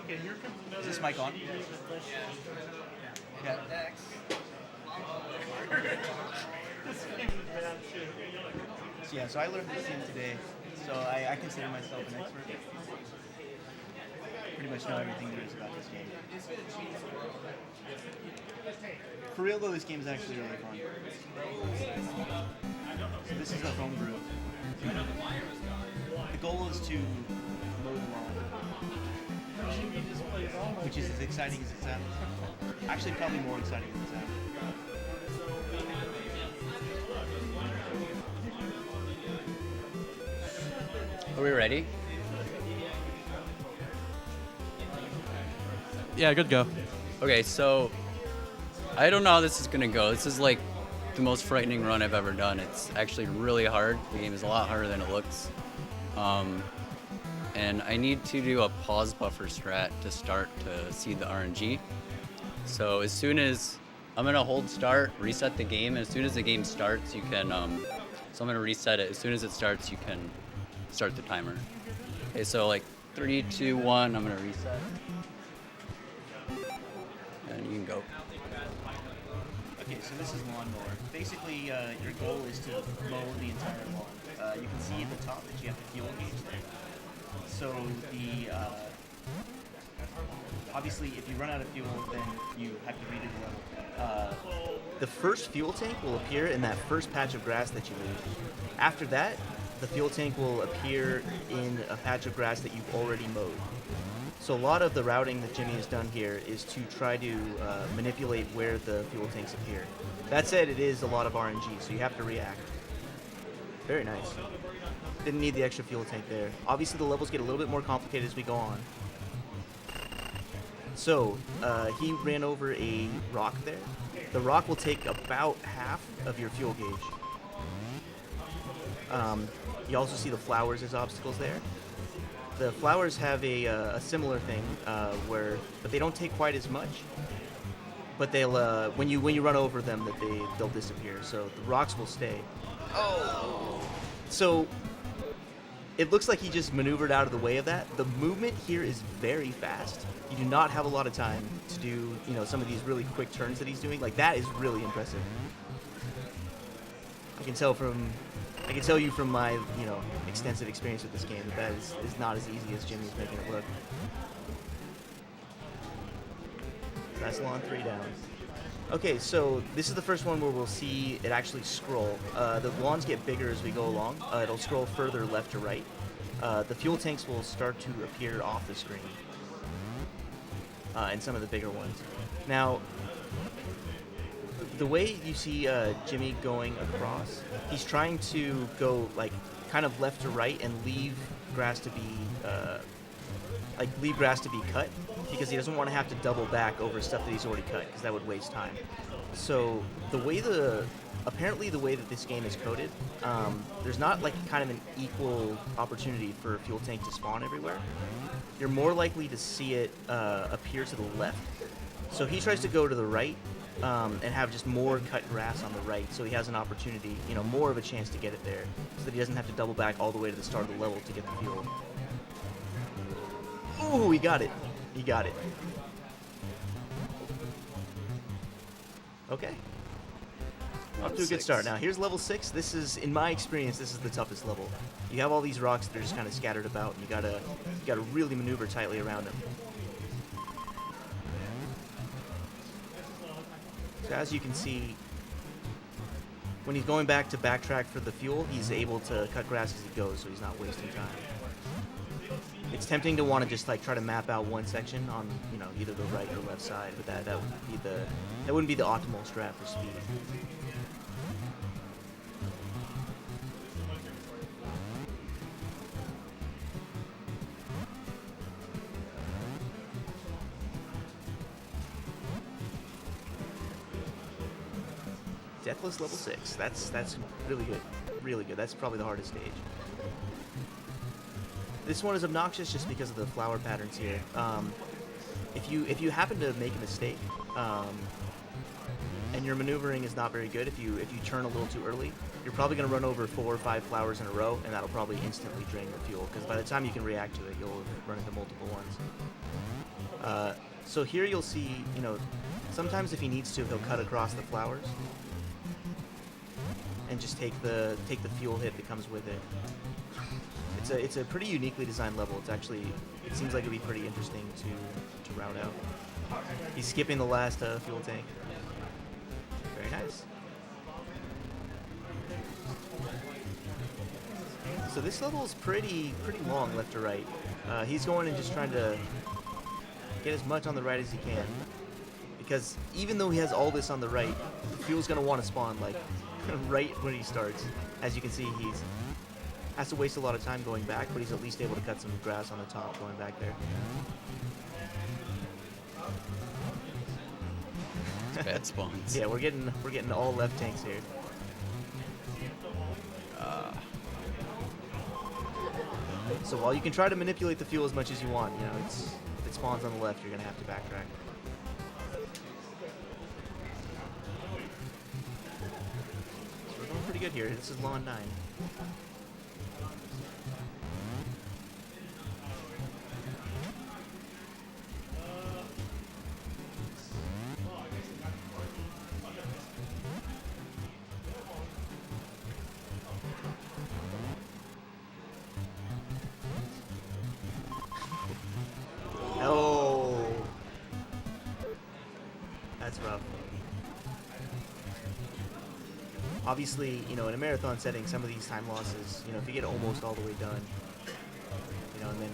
Is this mic on? Yeah. So yeah, so I learned this game today, so I consider myself an expert. Pretty much know everything there is about this game. For real though, this game is actually really fun. So this is a homebrew. The goal is to mow the lawn, which is as exciting as it sounds. Actually, probably more exciting than it sounds. Are we ready? Yeah, good go. Okay, so I don't know how this is gonna go. This is like the most frightening run I've ever done. It's actually really hard. The game is a lot harder than it looks. And I need to do a pause buffer strat to start to see the RNG. So as soon as I'm gonna hold start, reset the game, and as soon as the game starts, you can. So I'm gonna reset it. As soon as it starts, you can start the timer. Okay, so like 3, 2, 1. I'm gonna reset, and you can go. Okay, so this is Lawnmower. Basically, your goal is to mow the entire lawn. You can see at the top that you have the fuel gauge there. So obviously, if you run out of fuel, then you have to redo the level. The first fuel tank will appear in that first patch of grass that you leave. After that, the fuel tank will appear in a patch of grass that you've already mowed. So a lot of the routing that Jimmy has done here is to try to manipulate where the fuel tanks appear. That said, it is a lot of RNG, so you have to react. Very nice. Didn't need the extra fuel tank there. Obviously the levels get a little bit more complicated as we go on. So, he ran over a rock there. The rock will take about half of your fuel gauge. You also see the flowers as obstacles there. The flowers have a similar thing but they don't take quite as much. But they'll when you run over them, they'll disappear. So the rocks will stay. Oh! So it looks like he just maneuvered out of the way of that. The movement here is very fast. You do not have a lot of time to do some of these really quick turns that he's doing. Like that is really impressive. I can tell you from my extensive experience with this game that is not as easy as Jimmy's making it look. That's lawn 3 down. Okay, so this is the first one where we'll see it actually scroll. The lawns get bigger as we go along. It'll scroll further left to right. The fuel tanks will start to appear off the screen. And some of the bigger ones. Now, the way you see Jimmy going across, he's trying to go like kind of left to right and leave grass to be cut, because he doesn't want to have to double back over stuff that he's already cut, because that would waste time. So apparently the way that this game is coded, there's not like kind of an equal opportunity for a fuel tank to spawn everywhere. You're more likely to see it appear to the left. So he tries to go to the right and have just more cut grass on the right, so he has an opportunity, more of a chance to get it there, so that he doesn't have to double back all the way to the start of the level to get the fuel. Ooh, he got it. He got it. Okay. Off to a good start. Now, here's level 6. This is, in my experience, this is the toughest level. You have all these rocks that are just kind of scattered about, and you gotta really maneuver tightly around them. So as you can see, when he's going back to backtrack for the fuel, he's able to cut grass as he goes, so he's not wasting time. It's tempting to want to just like try to map out one section on either the right or left side, but that wouldn't be the optimal strat for speed. Deathless level 6. That's really good. Really good. That's probably the hardest stage. This one is obnoxious just because of the flower patterns here. If you happen to make a mistake, and your maneuvering is not very good, if you turn a little too early, you're probably going to run over 4 or 5 flowers in a row, and that'll probably instantly drain your fuel, because by the time you can react to it, you'll run into multiple ones. So here you'll see, sometimes if he needs to, he'll cut across the flowers and just take the fuel hit that comes with it. It's a pretty uniquely designed level. It seems like it'd be pretty interesting to route out. He's skipping the last fuel tank. Very nice. So this level is pretty long left to right. He's going and just trying to get as much on the right as he can, because even though he has all this on the right, the fuel's gonna want to spawn like right when he starts. As you can see, he's has to waste a lot of time going back, but he's at least able to cut some grass on the top going back there. It's bad spawns. Yeah, we're getting all left tanks here. So while you can try to manipulate the fuel as much as you want, if it spawns on the left, you're gonna have to backtrack. So we're going pretty good here. This is Lawn 9. Oh, that's rough. Obviously, in a marathon setting, some of these time losses, if you get almost all the way done, and then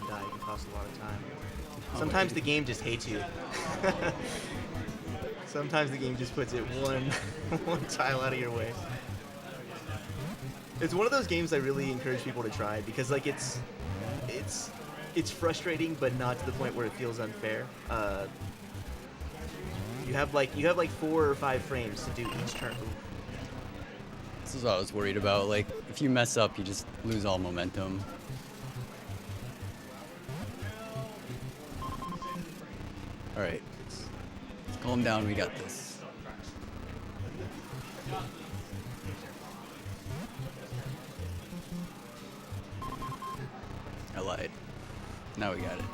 die, it can cost a lot of time. Sometimes the game just hates you. Sometimes the game just puts it one tile out of your way. It's one of those games I really encourage people to try, because it's frustrating, but not to the point where it feels unfair. You have like 4 or 5 frames to do each turn. This is what I was worried about. Like, if you mess up, you just lose all momentum. All right, let's calm down. We got this. I lied. Now we got it.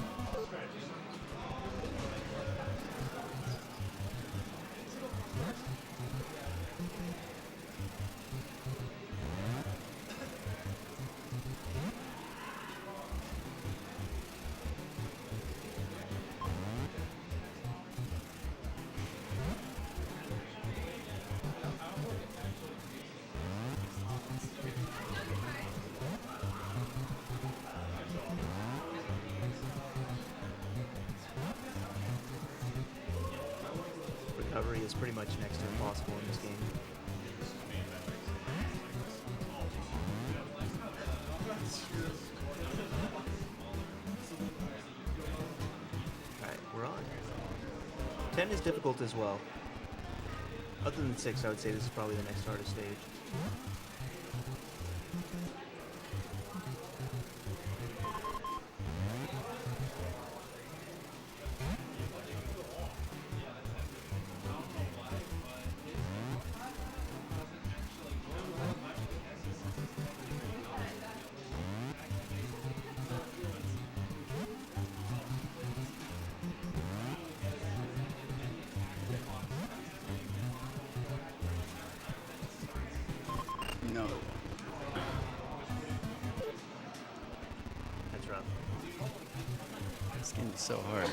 Recovery is pretty much next to impossible in this game. Alright, we're on. 10 is difficult as well. Other than 6, I would say this is probably the next hardest stage. No. That's rough. This game is so hard.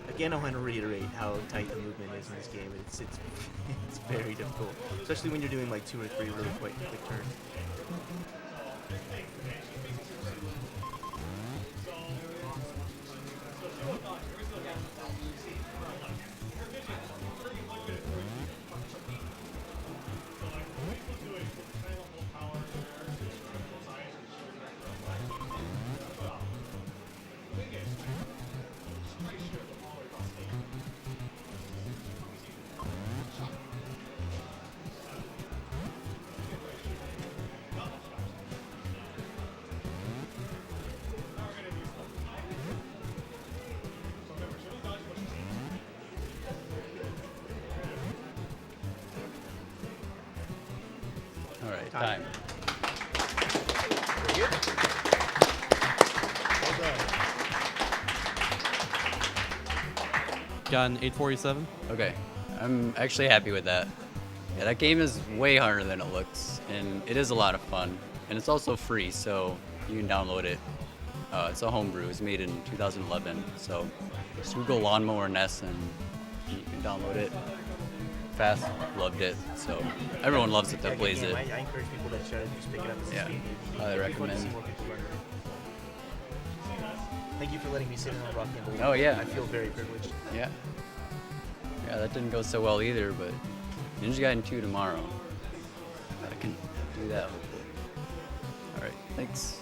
Again, I want to reiterate how tight the movement is in this game. It's very difficult, especially when you're doing like 2 or 3 really quick turns. time. Very good. Well done. Got an 847. Okay, I'm actually happy with that. Yeah, that game is way harder than it looks, and it is a lot of fun. And it's also free, so you can download it. It's a homebrew. It was made in 2011, so just Google Lawnmower NES and you can download it. Fast, loved it. So everyone loves it Yeah, that good plays game. it. I encourage people to try to just pick it up. It's Yeah, speed. highly It'd be fun to see recommend. more people learn it. Thank you for letting me sit in on Rock and Roll. Oh, yeah. I feel very privileged. Yeah. Yeah, that didn't go so well either, but Ninja Gaiden 2 tomorrow. I can do that hopefully. All right, thanks.